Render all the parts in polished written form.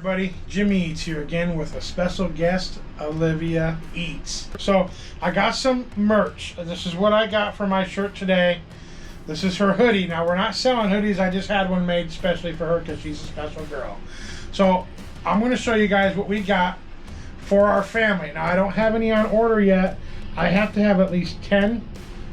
everybody, Jimmy Eats here again with a special guest, Olivia Eats. So I got some merch. This is what I got for my shirt today. This is her hoodie. Now we're not selling hoodies, I just had one made especially for her because she's a special girl. So I'm going to show you guys what we got for our family. Now I don't have any on order yet. I have to have at least 10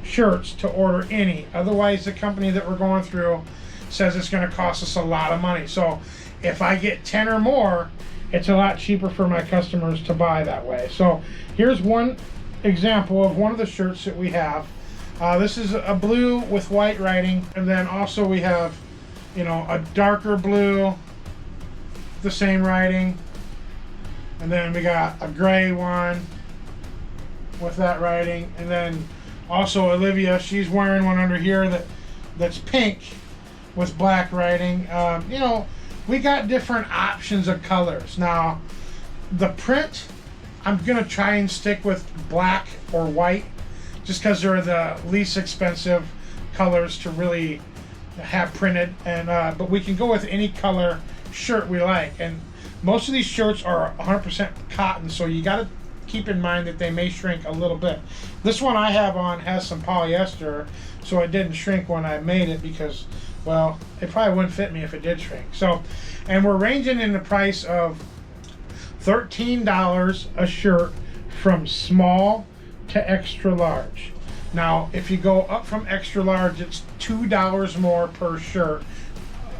shirts to order any. Otherwise the company that we're going through says it's going to cost us a lot of money. So if I get 10 or more, it's a lot cheaper for my customers to buy that way. So here's one example of one of the shirts that we have. This is a blue with white writing, and then also we have, you know, a darker blue, the same writing, and then we got a gray one with that writing, and then also Olivia, she's wearing one under here that's pink with black writing. You know, we got different options of colors. Now, the print, I'm gonna try and stick with black or white, just because they're the least expensive colors to really have printed. And but we can go with any color shirt we like. And most of these shirts are 100% cotton, so you got to keep in mind that they may shrink a little bit. This one I have on has some polyester, so it didn't shrink when I made it because, well, it probably wouldn't fit me if it did shrink. So, and we're ranging in the price of $13 a shirt from small to extra large. Now, if you go up from extra large, it's $2 more per shirt,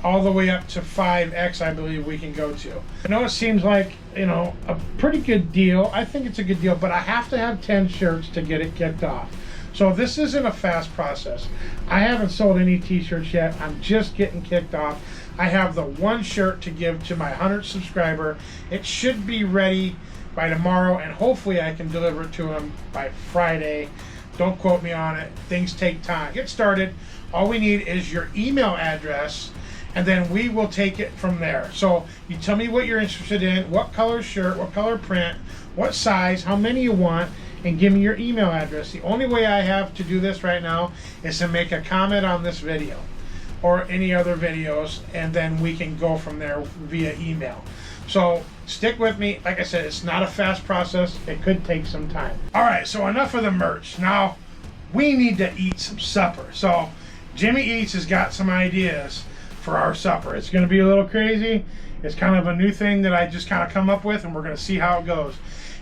all the way up to 5X, I believe we can go to. I know it seems like, you know, a pretty good deal. I think it's a good deal, but I have to have 10 shirts to get it kicked off. So this isn't a fast process. I haven't sold any t-shirts yet. I'm just getting kicked off. I have the one shirt to give to my 100th subscriber. It should be ready by tomorrow, and hopefully I can deliver it to him by Friday. Don't quote me on it. Things take time. Get started. All we need is your email address, and then we will take it from there. So you tell me what you're interested in, what color shirt, what color print, what size, how many you want, and give me your email address. The only way I have to do this right now is to make a comment on this video or any other videos, and then we can go from there via email. So stick with me. Like I said, it's not a fast process. It could take some time. All right, so enough of the merch. Now we need to eat some supper. So Jimmy Eats has got some ideas for our supper. It's going to be a little crazy. It's kind of a new thing that I just kind of come up with, and we're going to see how it goes.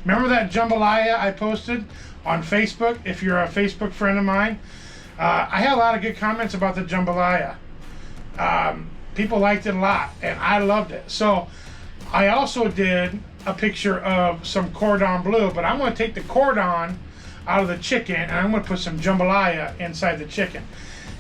Remember that jambalaya I posted on Facebook? If you're a Facebook friend of mine, I had a lot of good comments about the jambalaya. People liked it a lot, and I loved it. So I also did a picture of some cordon bleu, but I'm going to take the cordon out of the chicken, and I'm going to put some jambalaya inside the chicken.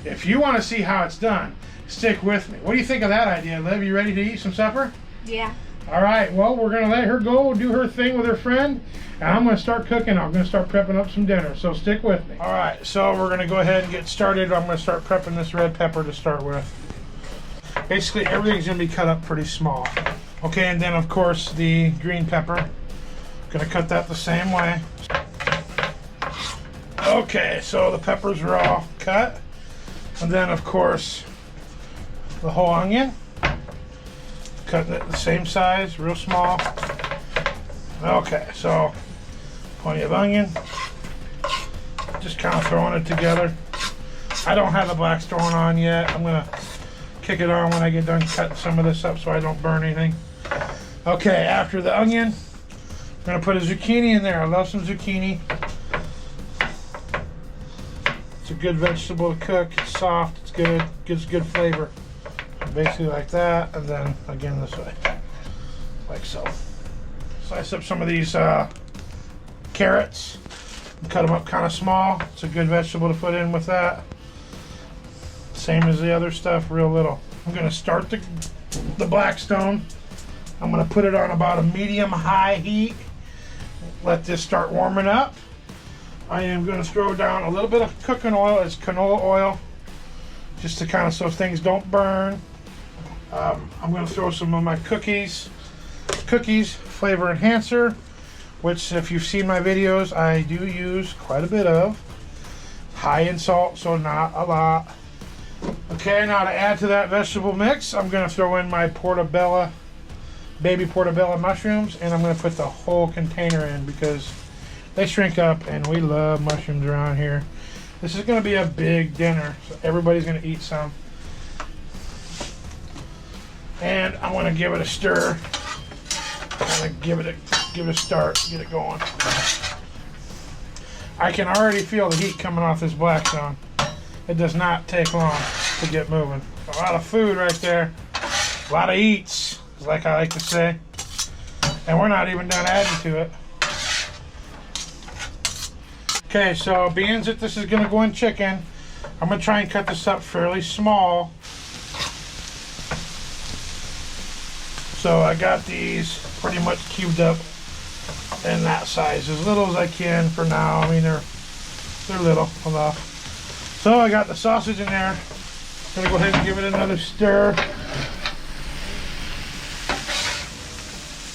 If you want to see how it's done, stick with me. What do you think of that idea, Liv? You ready to eat some supper? Yeah. All right, well, we're going to let her go do her thing with her friend, and I'm going to start cooking. I'm going to start prepping up some dinner, so stick with me. All right, so we're going to go ahead and get started. I'm going to start prepping this red pepper to start with. Basically, everything's going to be cut up pretty small. Okay, and then, of course, the green pepper. Going to cut that the same way. Okay, so the peppers are all cut. And then, of course, the whole onion. Cutting it the same size, real small. Okay, so plenty of onion. Just kind of throwing it together. I don't have the black thrown on yet. I'm gonna kick it on when I get done cutting some of this up so I don't burn anything. Okay, after the onion, I'm gonna put a zucchini in there. I love some zucchini. It's a good vegetable to cook. It's soft, it's good, gives good flavor. Basically like that, and then again this way, like so. Slice up some of these carrots and cut them up kind of small. It's a good vegetable to put in with that. Same as the other stuff, real little. I'm going to start the Blackstone. I'm going to put it on about a medium-high heat. Let this start warming up. I am going to throw down a little bit of cooking oil. It's canola oil, just to kind of so things don't burn. I'm going to throw some of my cookies flavor enhancer, which if you've seen my videos, I do use quite a bit of. High in salt, so not a lot. Okay, now to add to that vegetable mix, I'm going to throw in my portobello baby portobello mushrooms, and I'm going to put the whole container in because they shrink up, and we love mushrooms around here. This is going to be a big dinner, so everybody's going to eat some. And I want to give it a stir. I want to give it a start, get it going. I can already feel the heat coming off this black stone. It does not take long to get moving. A lot of food right there. A lot of eats, like I like to say. And we're not even done adding to it. Okay, so being that this is going to go in chicken, I'm going to try and cut this up fairly small. So I got these pretty much cubed up in that size, as little as I can for now. I mean, they're little enough. So I got the sausage in there. I'm gonna go ahead and give it another stir.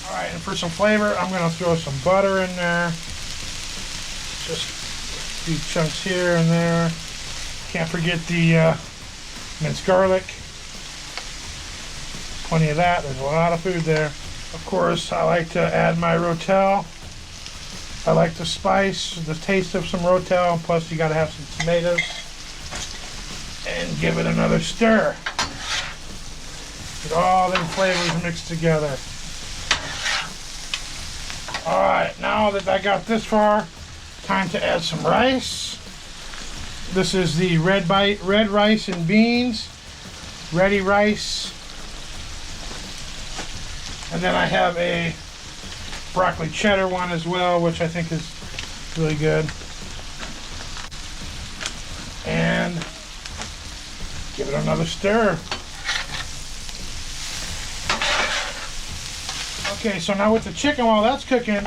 All right, and for some flavor, I'm gonna throw some butter in there. Just a few chunks here and there. Can't forget the minced garlic. Plenty of that. There's a lot of food there. Of course, I like to add my rotel. I like to spice the taste of some rotel, plus you gotta have some tomatoes. And give it another stir. Get all them flavors mixed together. Alright, now that I got this far, time to add some rice. This is the red rice and beans. Ready rice. And then I have a broccoli cheddar one as well, which I think is really good. And give it another stir. Okay, so now with the chicken, while that's cooking,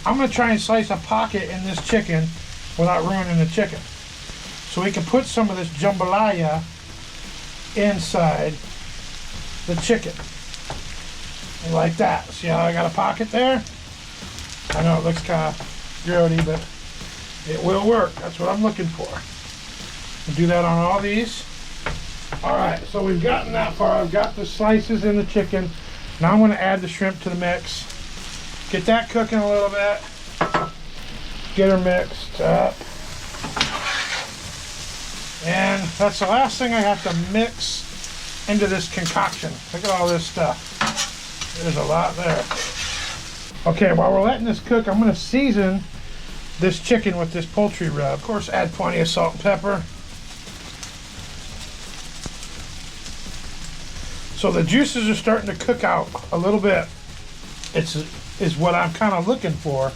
I'm going to try and slice a pocket in this chicken without ruining the chicken. So we can put some of this jambalaya inside the chicken. Like that. See how I got a pocket there? I know it looks kind of grody, but it will work. That's what I'm looking for. We'll do that on all these. Alright, so we've gotten that far. I've got the slices in the chicken. Now I'm going to add the shrimp to the mix. Get that cooking a little bit. Get her mixed up. And that's the last thing I have to mix into this concoction. Look at all this stuff. There's a lot there. Okay, while we're letting this cook, I'm going to season this chicken with this poultry rub. Of course, add plenty of salt and pepper. So the juices are starting to cook out a little bit. Is what I'm kind of looking for.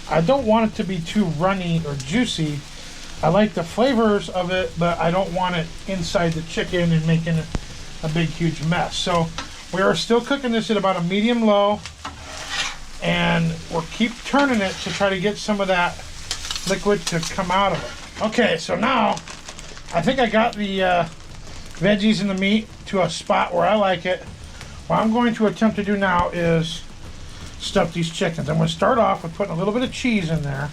I don't want it to be too runny or juicy. I like the flavors of it, but I don't want it inside the chicken and making a big, huge mess. So we are still cooking this at about a medium low, and we'll keep turning it to try to get some of that liquid to come out of it. Okay, so now I think I got the veggies and the meat to a spot where I like it. What I'm going to attempt to do now is stuff these chickens. I'm going to start off with putting a little bit of cheese in there.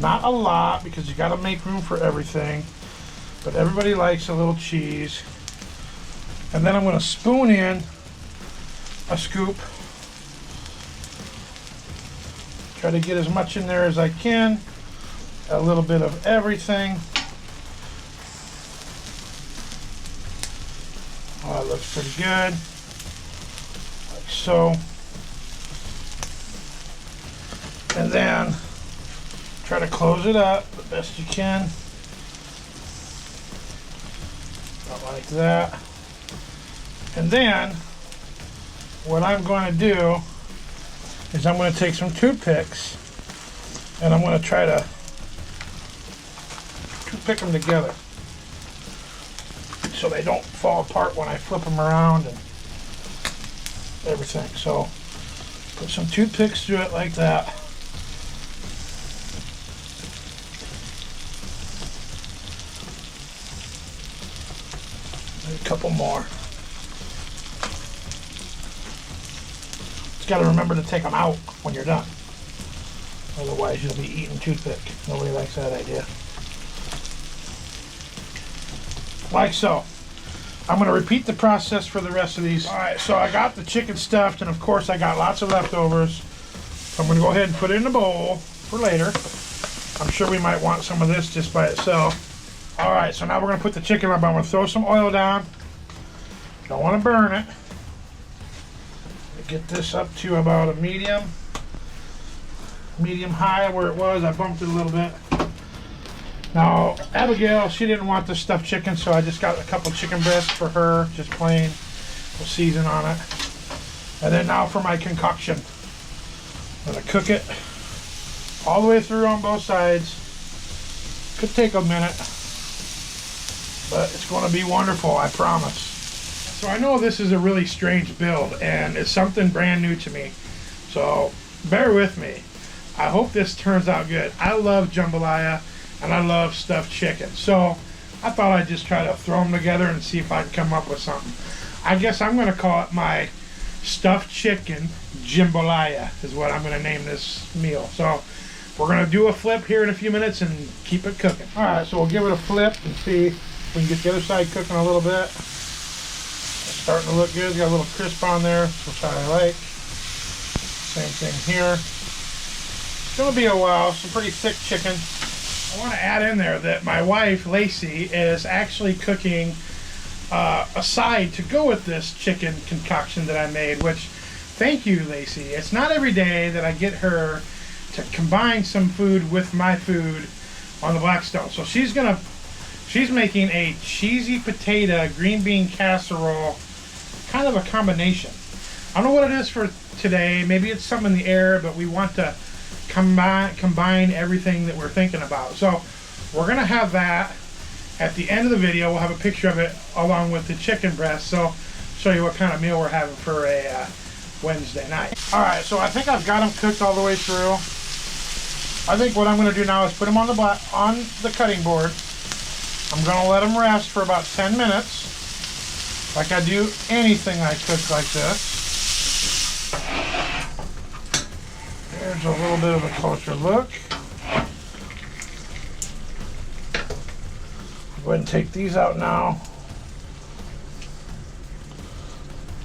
Not a lot, because you got to make room for everything, but everybody likes a little cheese. And then I'm going to spoon in a scoop. Try to get as much in there as I can. A little bit of everything. Oh, it looks pretty good. Like so. And then try to close it up the best you can. About like that. And then what I'm going to do is I'm going to take some toothpicks and I'm going to try to toothpick them together so they don't fall apart when I flip them around and everything. So put some toothpicks through it like that. And a couple more. Just got to remember to take them out when you're done. Otherwise you'll be eating toothpick. Nobody likes that idea. Like so. I'm gonna repeat the process for the rest of these. All right, so I got the chicken stuffed, and of course I got lots of leftovers. So I'm gonna go ahead and put it in a bowl for later. I'm sure we might want some of this just by itself. All right, so now we're gonna put the chicken up. I'm gonna throw some oil down. Don't wanna burn it. Get this up to about a medium high where it was. I bumped it a little bit. Now, Abigail, she didn't want the stuffed chicken, so I just got a couple chicken breasts for her, just plain, with season on it. And then now for my concoction. I'm gonna cook it all the way through on both sides. Could take a minute, but it's gonna be wonderful, I promise. So I know this is a really strange build, and it's something brand new to me. So bear with me. I hope this turns out good. I love jambalaya, and I love stuffed chicken. So I thought I'd just try to throw them together and see if I can come up with something. I guess I'm gonna call it my stuffed chicken jimboalaya is what I'm gonna name this meal. So we're gonna do a flip here in a few minutes and keep it cooking. All right, so we'll give it a flip and see if we can get the other side cooking a little bit. It's starting to look good. It's got a little crisp on there, which I like. Same thing here. It's gonna be a while. Some pretty thick chicken. I want to add in there that my wife, Lacey, is actually cooking a side to go with this chicken concoction that I made, which, thank you, Lacey. It's not every day that I get her to combine some food with my food on the Blackstone. So she's making a cheesy potato green bean casserole, kind of a combination. I don't know what it is for today. Maybe it's something in the air, but we want to combine everything that we're thinking about. So we're gonna have that at the end of the video. We'll have a picture of it along with the chicken breast, so show you what kind of meal we're having for a Wednesday night. All right, so I think I've got them cooked all the way through. I think what I'm gonna do now is put them on the cutting board. I'm gonna let them rest for about 10 minutes, like I do anything I cook like this. There's a little bit of a closer look. Go ahead and take these out now.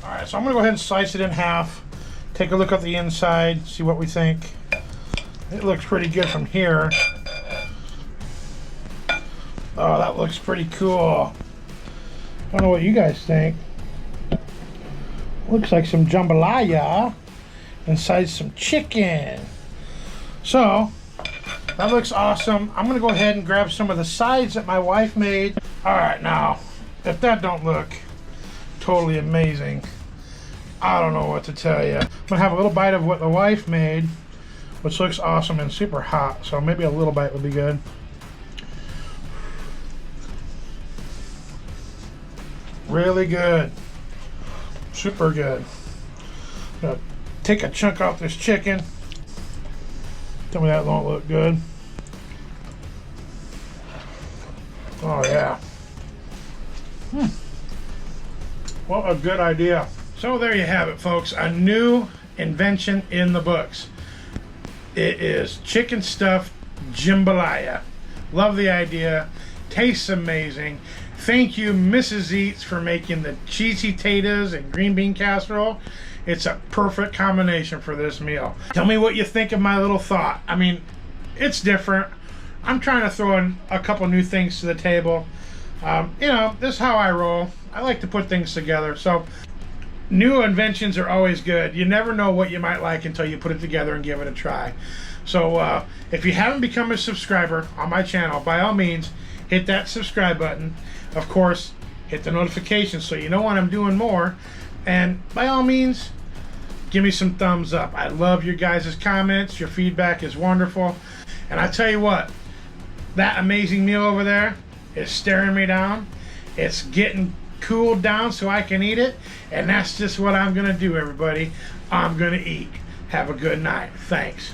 All right, so I'm gonna go ahead and slice it in half. Take a look at the inside, see what we think. It looks pretty good from here. Oh, that looks pretty cool. I don't know what you guys think. Looks like some jambalaya inside some chicken. So that looks awesome. I'm gonna go ahead and grab some of the sides that my wife made. All right, now if that don't look totally amazing, I don't know what to tell you. I'm gonna have a little bite of what the wife made, which looks awesome and super hot, so maybe a little bite would be good. Really good, super good. I'm gonna take a chunk off this chicken. Tell me that don't look good. Oh yeah. What a good idea. So there you have it, folks. A new invention in the books. It is chicken stuffed jambalaya. Love the idea. Tastes amazing. Thank you, Mrs. Eats, for making the cheesy potatoes and green bean casserole. It's a perfect combination for this meal. Tell me what you think of my little thought. I mean, it's different. I'm trying to throw in a couple new things to the table. You know, this is how I roll. I like to put things together. So new inventions are always good. You never know what you might like until you put it together and give it a try. So if you haven't become a subscriber on my channel, by all means, hit that subscribe button. Of course, hit the notifications so you know when I'm doing more. And by all means, give me some thumbs up. I love your guys' comments. Your feedback is wonderful. And I tell you what, that amazing meal over there is staring me down. It's getting cooled down so I can eat it. And that's just what I'm gonna do, everybody. I'm gonna eat. Have a good night. Thanks.